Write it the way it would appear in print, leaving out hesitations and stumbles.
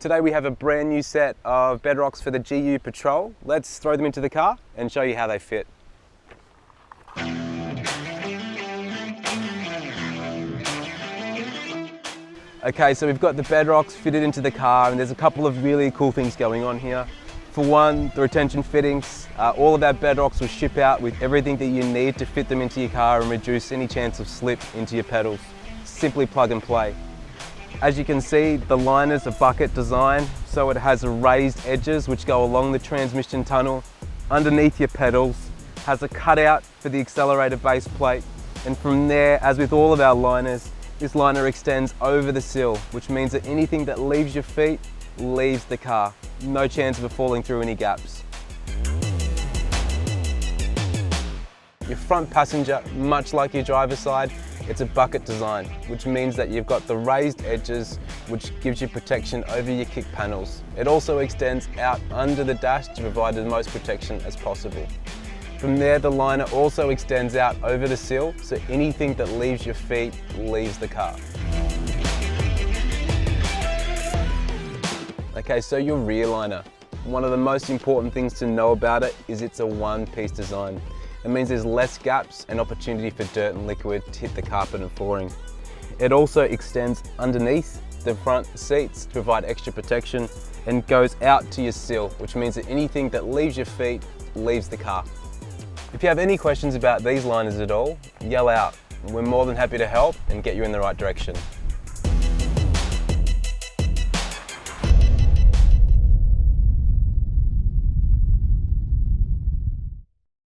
Today we have a brand new set of Bedrocks for the GU Patrol. Let's throw them into the car and show you how they fit. Okay, so we've got the Bedrocks fitted into the car, and there's a couple of really cool things going on here. For one, the retention fittings. All of our Bedrocks will ship out with everything that you need to fit them into your car and reduce any chance of slip into your pedals. Simply plug and play. As you can see, the liner's a bucket design, so it has raised edges which go along the transmission tunnel. Underneath your pedals, has a cutout for the accelerator base plate, and from there, as with all of our liners, this liner extends over the sill, which means that anything that leaves your feet leaves the car. No chance of it falling through any gaps. Your front passenger, much like your driver's side, it's a bucket design, which means that you've got the raised edges, which gives you protection over your kick panels. It also extends out under the dash to provide the most protection as possible. From there, the liner also extends out over the sill, so anything that leaves your feet leaves the car. Okay, so your rear liner. One of the most important things to know about it is it's a one-piece design. It means there's less gaps and opportunity for dirt and liquid to hit the carpet and flooring. It also extends underneath the front seats to provide extra protection and goes out to your sill, which means that anything that leaves your feet leaves the car. If you have any questions about these liners at all, yell out. We're more than happy to help and get you in the right direction.